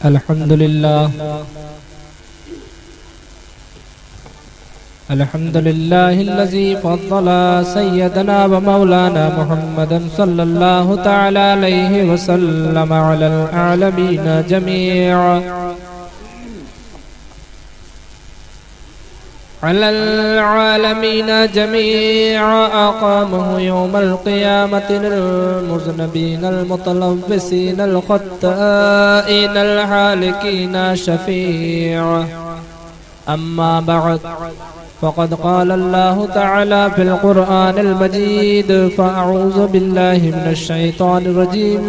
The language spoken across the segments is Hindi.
अल्हम्दुलिल्लाहिल्लज़ी फ़द्दला सय्यदना व मौलाना मुहम्मदन सल्लल्लाहु तआला अलैहि वसल्लम अलल आलमीन जमीअ अक़ामहु यौमल क़ियामति लिल-मुज़नबीनल मुतलव्विसीनल ख़त्ताईनल हालिकीना शफ़ीअ अम्मा बअद फ़क़द क़ाल अल्लाहु तआला फ़िल क़ुरआनिल मजीद फ़अऊज़ु बिल्लाहि मिनश शैतानिर रजीम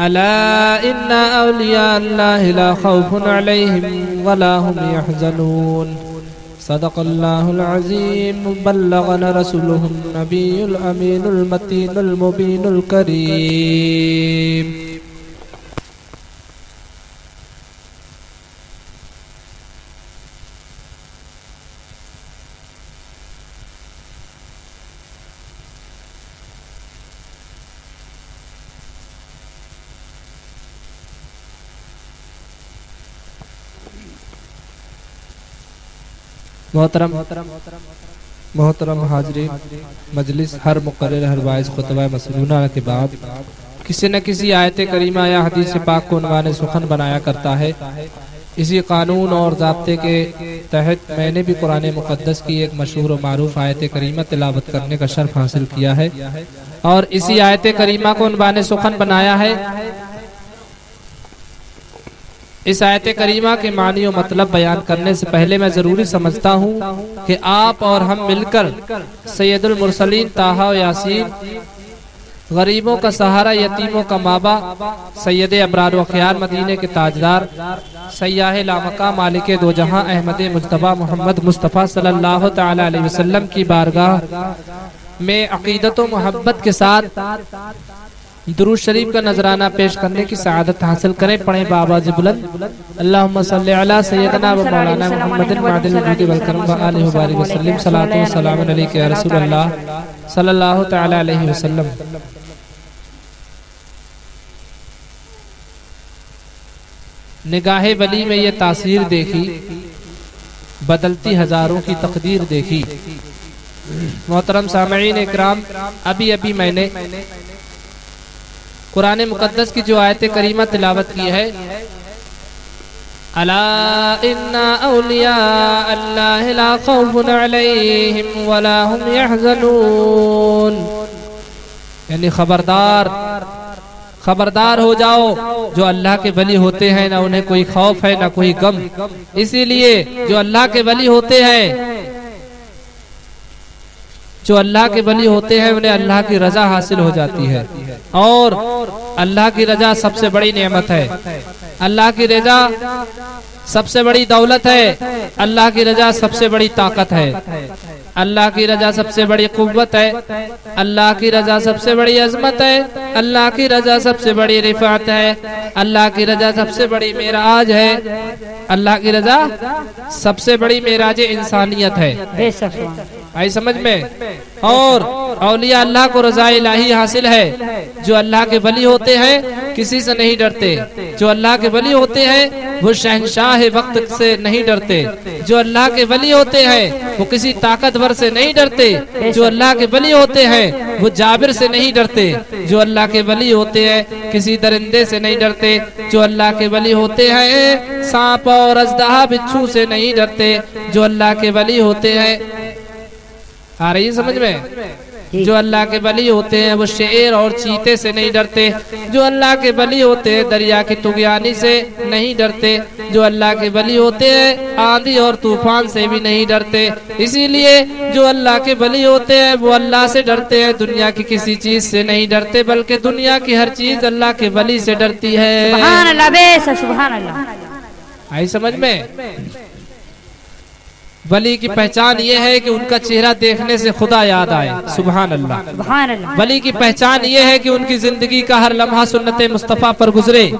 अला इन्ना औलिया अल्लाहि ला ख़ौफ़ुन अलैहिम वला हुम यहज़नून सदक़ल्लाहुल अज़ीम बल्लगना रसूलुहुन नबियुल अमीनुल मतीनुल मुबीनुल करीम। मोहतरम हाज़रीन मजलिस, हर मुक़र्रर हर वाइज़ खुतबा मसनूना के बाद किसी न किसी आयत करीमा या हदीस पाक को उन्वाने सुखन बनाया करता है। इसी कानून और ज़ाब्ते के तहत मैंने भी कुरान मुक़द्दस की एक मशहूर और मारूफ आयत करीमा तिलावत करने का शर्फ हासिल किया है और इसी आयत करीमा को उन्वाने सुखन बनाया है। इस आयत करीमा के मानी और मतलब बयान करने से पहले मैं जरूरी समझता हूँ कि आप और हम मिलकर सैयदुल मुरसलीन ताहा यासीन, गरीबों का सहारा, यतीमों का माबा, सैयद अबरार व ख़ियार मदीने के ताजदार, सयाह लामका मालिक दो जहां अहमद मुज्तबा मोहम्मद मुस्तफ़ा सल्लल्लाहु तआला अलैहि वसल्लम की बारगाह में अक़ीदत व मोहब्बत के साथ दुरूद शरीफ का नजराना पेश करने की सआदत हासिल करें। पढ़े बाबा जी बुलंद अल्लाहुम्मा सल्लि अला सय्यदना व मौलाना मुहम्मदिन मादिल वजूद वल करम व आलिहि व बारिक वसल्लम सलातु व सलाम अलैका या रसूल अल्लाह सल्लल्लाहु तआला अलैहि वसल्लम। निगाहे वली में ये तासीर देखी, बदलती हजारों की तकदीर देखी। मोहतरम सामईन इकराम, अभी मैंने कुरान मुक़द्दस की जो आयत करीमा तिलावत की है, अला इन्ना औलिया अल्लाहि ला खौफुन अलैहिम वला हुम यहज़नून, यानी खबरदार हो जाओ, जो अल्लाह के वली होते हैं ना उन्हें कोई खौफ है ना कोई गम। इसीलिए जो अल्लाह के वली होते हैं उन्हें अल्लाह की रजा हासिल हो जाती है और अल्लाह की रजा सबसे बड़ी नेमत है, अल्लाह की रजा सबसे बड़ी दौलत है, अल्लाह की रजा सबसे बड़ी ताकत है, अल्लाह की रजा सबसे बड़ी कुव्वत है, अल्लाह की रजा सबसे बड़ी अजमत है, अल्लाह की रजा सबसे बड़ी रिफात है, अल्लाह की रजा सबसे बड़ी मेराज है, अल्लाह की रजा सबसे बड़ी मेराज इंसानियत है। आई समझ में? और औलिया अल्लाह को रज़ा इलाही हासिल है। जो अल्लाह के वली होते हैं किसी से नहीं डरते, जो अल्लाह के वली होते हैं वो शहंशाह वक्त से नहीं डरते, जो अल्लाह के वली होते हैं वो किसी ताकतवर से नहीं डरते, जो अल्लाह के वली होते हैं वो जाबिर से नहीं डरते, जो अल्लाह के वली होते हैं किसी दरिंदे से नहीं डरते, जो अल्लाह के वली होते हैं सांप और अजदहा बिच्छू से नहीं डरते, जो अल्लाह के वली होते हैं, आ रही है समझ में? जो अल्लाह के वली होते हैं वो शेर और चीते से नहीं डरते, जो अल्लाह के वली होते हैं दरिया की तुगयानी से नहीं डरते, जो अल्लाह के वली होते हैं आंधी और तूफान से भी नहीं डरते। इसीलिए जो अल्लाह के वली होते हैं वो अल्लाह से डरते हैं, दुनिया की किसी चीज से नहीं डरते, बल्कि दुनिया की हर चीज अल्लाह के वली से डरती है। सुभान अल्लाह, बेशक सुभान अल्लाह। आई समझ में? वली की पहचान ये है कि उनका चेहरा देखने से खुदा याद आए। सुभान अल्लाह, सुभान अल्लाह। वली की पहचान ये है कि उनकी जिंदगी का हर लम्हा सुन्नते मुस्तफा पर गुजरे।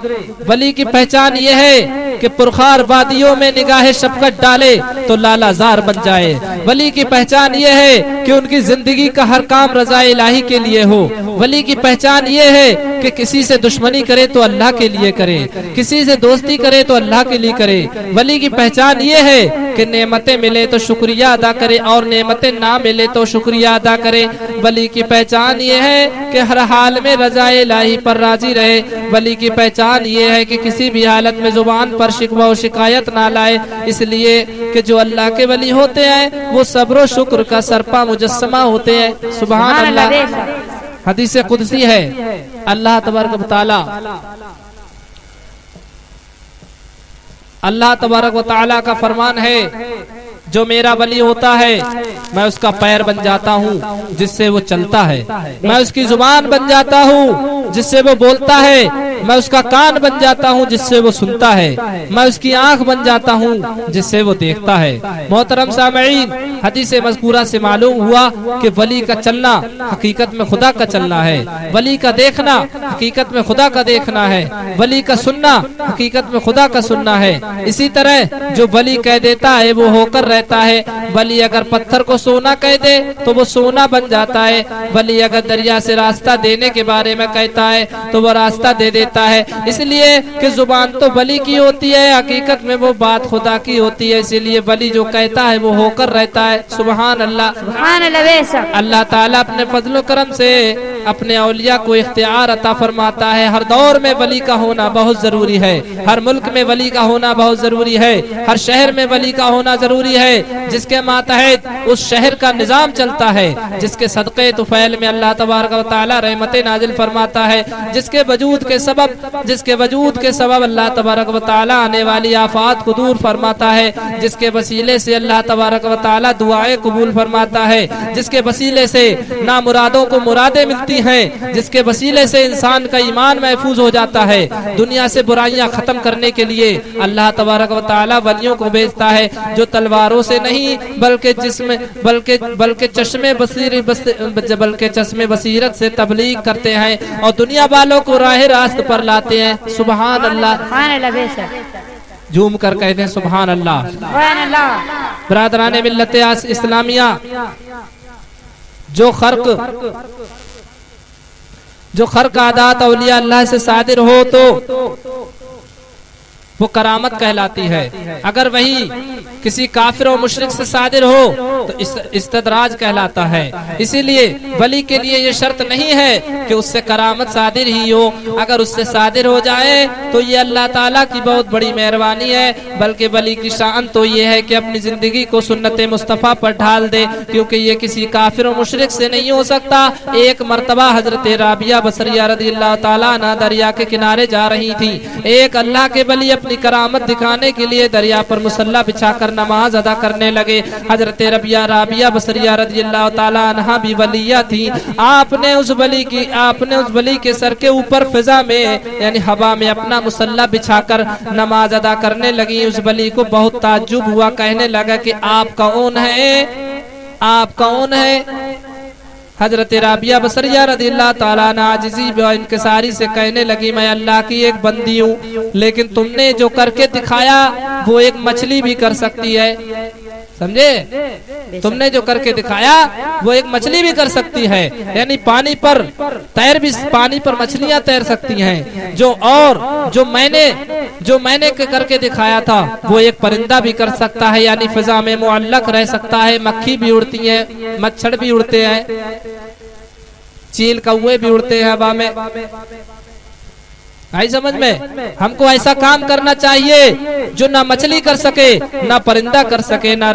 वली की पहचान ये है कि पुरखार वादियों में निगाहे शफकत डाले तो लालाजार बन जाए। वली की पहचान ये है कि उनकी जिंदगी का हर काम रज़ा इलाही के लिए हो। वली की पहचान ये है कि किसी से दुश्मनी करे तो अल्लाह के लिए करे, किसी से दोस्ती करे तो अल्लाह के लिए करे। वली की पहचान ये है कि नेमतें मिले तो शुक्रिया अदा करे और नेमतें ना मिले तो शुक्रिया अदा करे। वली की पहचान ये है कि हर हाल में रज़ाए इलाही पर राजी रहे। वली की पहचान ये है कि किसी भी हालत में जुबान पर शिकवा और शिकायत ना लाए, इसलिए कि जो अल्लाह के वली होते हैं वो सब्र और शुक्र का सरपा मुजस्समा होते हैं। सुभान अल्लाह। हदीस कुदसी है, अल्लाह तबारक व तआला का फरमान है, जो मेरा वली होता है मैं उसका पैर बन जाता हूँ जिससे वो चलता है, मैं उसकी जुबान बन जाता हूँ जिससे वो बोलता है, मैं उसका कान बन जाता हूँ जिससे वो सुनता है, मैं उसकी आंख बन जाता हूँ जिससे वो देखता है। मोहतरम सामईन, हदीस मज़कूरा से मालूम हुआ कि वली का चलना हकीकत में खुदा का चलना है, वली का देखना हकीकत में खुदा का देखना है, वली का सुनना हकीकत में खुदा का सुनना है। इसी तरह जो वली कह देता है वो होकर रहता है। वली अगर पत्थर को सोना कह दे तो वो सोना बन जाता है। वली अगर दरिया से रास्ता देने के बारे में कहता है तो वो रास्ता दे देता है। इसलिए कि जुबान तो वली की होती है, हकीकत में वो बात खुदा की होती है। इसीलिए वली जो कहता है वो होकर रहता है। सुभान अल्लाह। सुभान अल्लाह। अल्लाह ताला अपने फजल करम से अपने औलिया को इख्तियार अता फरमाता है। हर दौर में वली का होना बहुत जरूरी है, हर मुल्क में वली का होना बहुत जरूरी है, हर शहर में वली का होना जरूरी है। जिसके मातहत उस शहर का निजाम चलता है, जिसके सदक़े तुफैल में अल्लाह तबारक व तआला रहमतें नाजिल फरमाता है, जिसके वजूद के सबब अल्लाह तबारक व तआला आने वाली आफात को दूर फरमाता है, जिसके वसीले से अल्लाह तबारक व तआला दुआएं कबूल फरमाता है, जिसके वसीले से ना मुरादों को मुरादें मिलती हैं, जिसके वसीले से इंसान का ईमान महफूज हो जाता है। दुनिया से बुराइयां खत्म करने के लिए अल्लाह तबारक व तआला वलियों को भेजता है, जो तलवारों से नहीं बल्कि चश्मे बसीरत से तबलीग करते हैं और दुनिया वालों को राह रास्त पर लाते हैं। सुभान अल्लाह। झूम कर कहते हैं सुभान अल्लाह। बरादराने मिल्लत इस्लामिया, जो खर्क आदात औलिया अल्लाह से सादिर हो तो वो करामत कहलाती है। अगर वही किसी काफिर और मुशरिक से सादिर हो तो इस्तदराज कहलाता है। इसीलिए वली के लिए ये शर्त नहीं है कि उससे करामत सादिर ही हो। अगर उससे सादिर हो जाए तो ये अल्लाह ताला की बहुत बड़ी मेहरबानी है, बल्कि वली की शान तो ये है कि अपनी जिंदगी को सुन्नत मुस्तफ़ा पर ढाल दे, क्योंकि ये किसी काफिर और मुशरिक से नहीं हो सकता। एक मर्तबा हजरत राबिया बसरिया रज़ियल्लाहु ताला अन्हा दरिया के किनारे जा रही थी। एक अल्लाह के वली अपनी करामत दिखाने के लिए दरिया पर मुसल्ला बिछाकर नमाज अदा करने लगे। हजरत राबिया बसरिया रज़ियल्लाहु ताला अन्हा भी वलिया थी। आपने उस वली के सर के ऊपर फिजा में यानी हवा में अपना मुसल्ला बिछाकर नमाज अदा करने लगी। उस वली को बहुत ताज्जुब हुआ, कहने लगा कि आप कौन है? हजरत राबिया बसरिया रज़ियल्लाहु ताला अन्हा आजिज़ी व इनकिसारी से कहने लगी, मैं अल्लाह की एक बंदी हूँ, लेकिन तुमने जो करके दिखाया वो एक मछली भी कर सकती है। समझे? तुमने जो करके दिखाया वो एक मछली भी कर सकती है, यानी पानी पर मछलियां तैर सकती हैं। जो मैंने करके दिखाया था वो एक परिंदा भी कर सकता है, यानी फिजा में मुअल्लक रह सकता है। मक्खी भी उड़ती है, मच्छर भी उड़ते हैं, चील कौवे भी उड़ते हैं हवा में। आई समझ में? हमको ऐसा काम करना चाहिए जो ना मछली कर सके, ना परिंदा कर सके, ना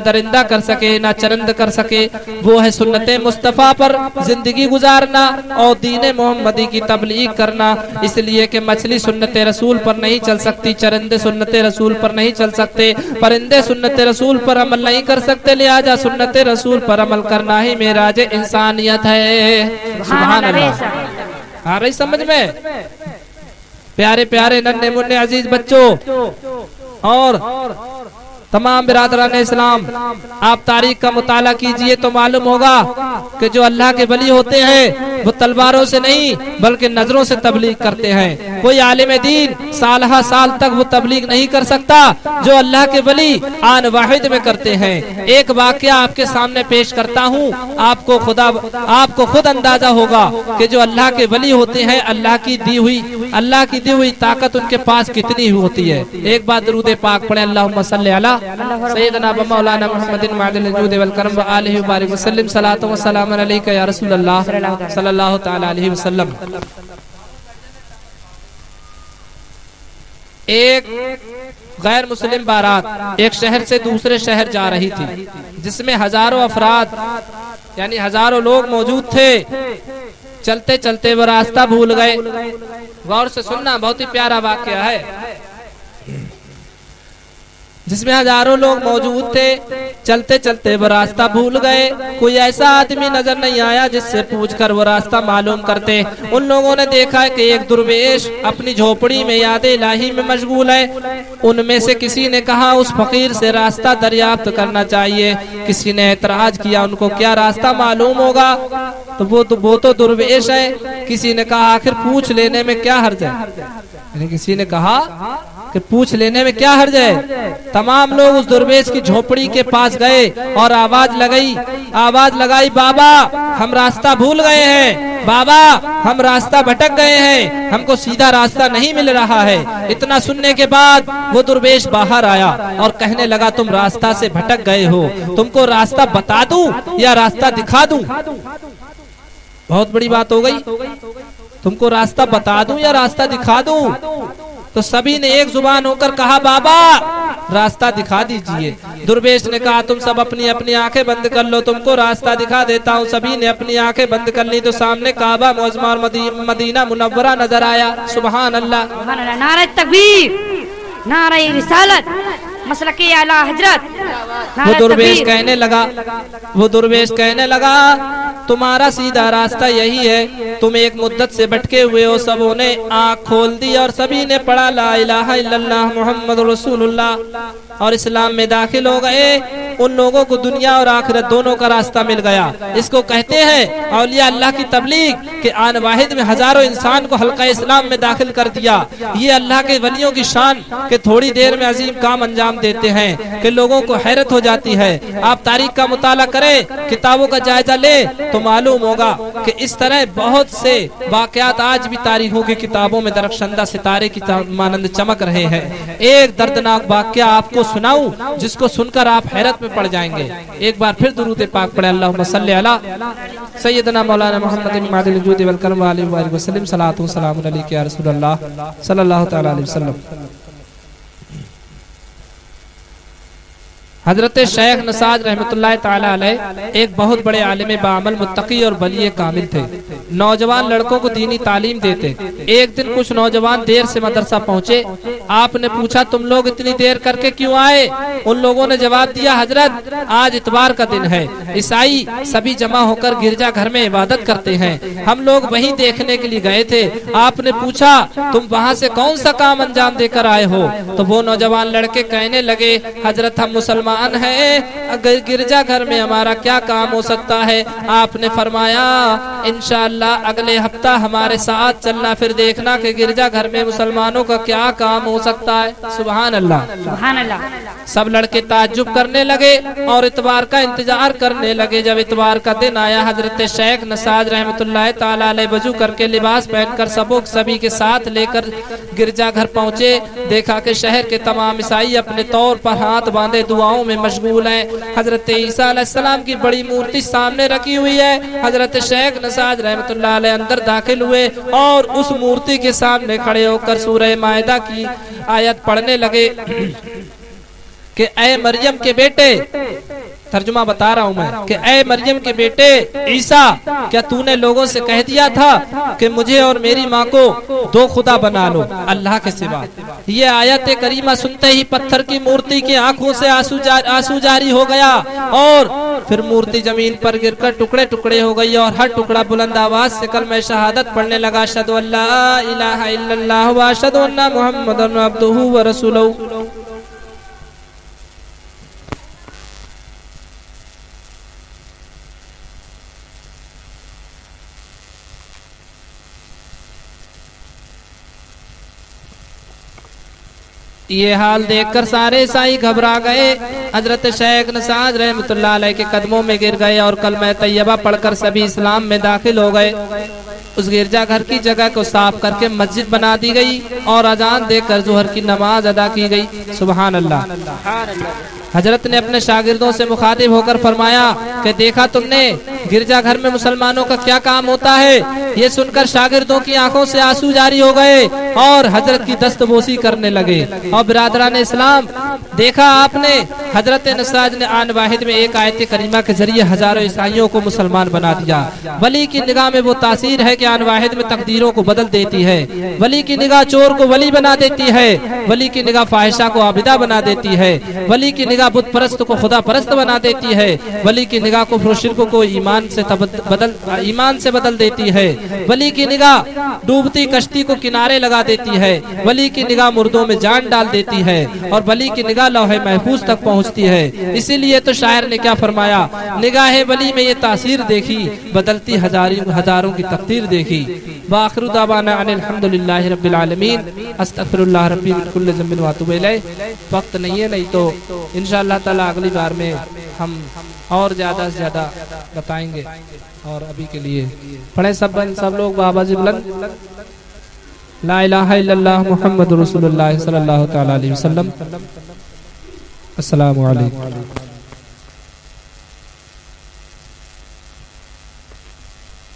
दरिंदा कर सके, ना चरंद कर सके। वो है सुन्नत मुस्तफ़ा पर जिंदगी गुजारना और दीन मोहम्मदी की तबलीग करना। इसलिए कि मछली सुन्नत रसूल पर नहीं चल सकती, चरंदे सुन्नत रसूल पर नहीं चल सकते, परिंदे सुन्नत रसूल पर अमल नहीं कर सकते। लिहाजा सुन्नत रसूल पर अमल करना ही मेराज इंसानियत है। सुभान अल्लाह। आ रही समझ में? प्यारे प्यारे नन्हे मुन्ने अजीज बच्चों और तमाम बिरादरान इस्लाम, आप तारीख का मुताला कीजिए तो मालूम होगा कि जो अल्लाह के वली होते हैं वो तलवारों से नहीं बल्कि नजरों से तबलीग करते हैं। कोई आलिम दीन सालहा साल तक वो तबलीग नहीं कर सकता जो अल्लाह के वली आन वाहिद में करते हैं। एक वाकया आपके सामने पेश करता हूँ, आपको खुद अंदाजा होगा कि जो अल्लाह के वली होते हैं अल्लाह की दी हुई ताकत उनके पास कितनी होती है। एक बार दरूद पाक पढ़े, अल्लाहुम्मा सल्ली अला सय्यदना व मौलाना मुहम्मदिन मअदिल जूद वल करम व आलिहि व बारिक वसल्लम सलातो व सलाम अलैका या रसूलल्लाह सल्लल्लाहु तआला अलैहि वसल्लम। एक गैर मुस्लिम बारात एक शहर से दूसरे शहर जा रही थी, जिसमें हजारों अफराद यानी हजारों लोग मौजूद थे। चलते चलते वो रास्ता भूल गए। गौर से सुनना, बहुत ही प्यारा वाकया है, जिसमें हजारों लोग मौजूद थे। चलते चलते वो रास्ता भूल गए। कोई ऐसा आदमी नजर नहीं आया जिससे पूछकर वो रास्ता मालूम करते। उन लोगों ने देखा कि एक दुर्वेश अपनी झोपड़ी में याद इलाही में मशगूल है। उनमें से किसी ने कहा उस फकीर से रास्ता दरियाफ्त करना चाहिए। किसी ने एतराज किया, उनको क्या रास्ता मालूम होगा, तो वो तो दुर्वेश है। किसी ने कहा आखिर पूछ लेने में क्या हर्ज है, किसी ने कहा कि पूछ लेने में क्या हर्ज है। तमाम लोग उस दुर्वेश की झोपड़ी के पास गए और आवाज लगाई, बाबा हम रास्ता भूल गए हैं, बाबा हम रास्ता भटक गए हैं, हमको सीधा रास्ता नहीं मिल रहा है। इतना सुनने के बाद वो दुर्वेश बाहर आया और कहने लगा तुम रास्ता से भटक गए हो, तुमको रास्ता बता दूं या रास्ता दिखा दूं। बहुत बड़ी बात हो गई, तुमको रास्ता बता दूं या रास्ता दिखा दूं। तो सभी ने एक जुबान होकर कहा बाबा रास्ता दिखा दीजिए। दुर्वेश ने कहा तुम सब अपनी अपनी आंखें बंद कर लो, तुमको रास्ता दिखा देता हूँ। सभी ने अपनी आंखें बंद कर ली तो सामने काबा मुअज़्ज़मा और मदीना मुनव्वरा नजर आया। सुभान अल्लाह, नारे तकबीर, नारे रिसालत, मसलके आला हजरत। वो दुर्वेश कहने लगा तुम्हारा सीधा रास्ता यही है, तुम एक मुद्दत से भटके हुए हो। सबों ने आँख खोल दी और सभी ने पढ़ा ला इलाहा इल्लल्लाह मुहम्मद रसूलुल्लाह और इस्लाम में दाखिल हो गए। उन लोगों को दुनिया और आखिरत दोनों का रास्ता मिल गया। इसको कहते हैं औलिया अल्लाह की तबलीग के आन वाहिद में हजारों इंसान को हल्का इस्लाम में दाखिल कर दिया। ये अल्लाह के वलियों की शान के थोड़ी देर में अजीम काम अंजाम देते हैं कि लोगों को हैरत हो जाती है। आप तारीख का मुताला करें, किताबों का जायजा ले तो मालूम होगा कि इस तरह बहुत से वाकयात आज भी तारीखों की किताबों में दरख्शंदा सितारे की मानंद चमक रहे हैं। एक दर्दनाक वाकया आपको सुनाऊं जिसको सुनकर आप हैरत में पड़ जाएंगे। एक बार फिर दुरूद पाक पढ़े, अल्लाहुम्मा सल्ली अला सय्यदना मौलाना मुहम्मदिन मअदिल जूद वल करम व आलिहि व बारिक वसल्लम सलातो व सलाम अलैका या रसूलल्लाह सल्लल्लाहु तआला अलैहि वसल्लम। हजरत शेख नसाज रहमतुल्लाह ताला अलैह एक बहुत बड़े आलिम बाअमल मुत्तकी और वली कामिल थे। नौजवान लड़कों को दीनी तालीम देते। एक दिन कुछ नौजवान देर से मदरसा पहुँचे। आपने पूछा तुम लोग इतनी देर करके क्यों आए? उन लोगों ने जवाब दिया हजरत आज इतवार का दिन है, ईसाई सभी जमा होकर गिरजा घर में इबादत करते हैं, हम लोग वही देखने के लिए गए थे। आपने पूछा तुम वहाँ से कौन सा काम अंजाम देकर आए हो? तो वो नौजवान लड़के कहने लगे हजरत हम मुसलमान है, गिरजा घर में हमारा क्या काम हो सकता है? आपने फरमाया इंशाअल्लाह अगले हफ्ता हमारे साथ चलना, फिर देखना कि गिरजा घर में मुसलमानों का क्या काम हो सकता है। सुभान अल्लाह, सुभान अल्लाह। सब लड़के ताज्जुब करने लगे और इतवार का इंतजार करने लगे। जब इतवार का दिन आया हजरत शेख नसाज रहमतुल्लाह ताला अलैह वजू करके लिबास पहनकर सभी के साथ लेकर गिरजा घर पहुँचे। देखा कि शहर के तमाम ईसाई अपने तौर पर हाथ बांधे दुआओं में मशगूल है। हजरत ईसा अलैहिस्सलाम की बड़ी मूर्ति सामने रखी हुई है। हजरत शेख नसाज रहमतुल्लाह अलैह अंदर दाखिल हुए और उस मूर्ति के सामने खड़े होकर सूरह मायदा की आयत पढ़ने लगे कि ऐ मरियम के बेटे, तर्जुमा बता रहा हूँ मैं, कि ऐ मरियम के बेटे ईसा, क्या तूने लोगों से कह दिया था कि मुझे और मेरी माँ को दो खुदा बना लो अल्लाह के सिवा? ये आयत करीमा सुनते ही पत्थर की मूर्ति की आंखों से आंसू जारी हो गया और फिर मूर्ति जमीन पर गिरकर टुकड़े टुकड़े हो गई और हर टुकड़ा बुलंद आवाज से कलमा शहादत पढ़ने लगा, अशहदु अल्ला इलाहा इल्लल्लाह व अशहदु अन्ना मुहम्मदन अब्दुहु व रसूलुहु। ये हाल देखकर सारे साई घबरा गए। हजरत शेख नसाज रहमतुल्लाह अलैह के कदमों में गिर गए और कलमा तैयबा पढ़कर सभी इस्लाम में दाखिल हो गए। उस गिरजा घर की जगह को साफ करके मस्जिद बना दी गई और अजान देकर जोहर की नमाज अदा की गई। सुभान अल्लाह। हजरत ने अपने शागिर्दों से मुखातिब होकर फरमाया कि देखा तुमने गिरजा घर में मुसलमानों का क्या काम होता है। ये सुनकर शागिर्दों की आंखों से आंसू जारी हो गए और हजरत की दस्तबोसी करने लगे। और बिरादरान इस्लाम, देखा आपने हजरत नसाज ने आन वाहिद में एक आयत करीमा के जरिए हजारों ईसाइयों को मुसलमान बना दिया। वली की निगाह में वो तासीर है कि आन वाहिद में तकदीरों को बदल देती है। वली की निगाह चोर को वली बना देती है। वली की निगाह फाहिशा को आबिदा बना देती है। वली की निगाह बुत परस्त को खुदा परस्त बना देती है। वली की निगाह को शिर्क को ईमान से बदल देती है। वली की निगाह डूबती कश्ती को किनारे लगा देती है। वली की निगाह मुर्दों में जान डाल देती है और वली की निगाह लौहे महफूज तक पहुंचती है। इसीलिए तो शायर ने क्या फरमाया, निगाह वली में ये तासीर देखी, बदलती हजारों की तकदीर देखी। वाखिरु दावाना अनिल हम्दुलिल्लाहि रब्बिल आलमीन। अस्तगफिरुल्लाह रब्बी मिन कुल्लि ज़ंबिन व अतूबु इलैह। वक्त नहीं है, नहीं तो इंशाअल्लाह ताला अगली बार में हम और ज्यादा से ज्यादा बताएंगे। और अभी के लिए पढ़े सब लोग बाबाजी बुलंद ला इलाहा इल्लल्लाह मुहम्मदुर रसूलुल्लाह सल्लल्लाहु तआला अलैहि वसल्लम। अस्सलामु अलैकुम।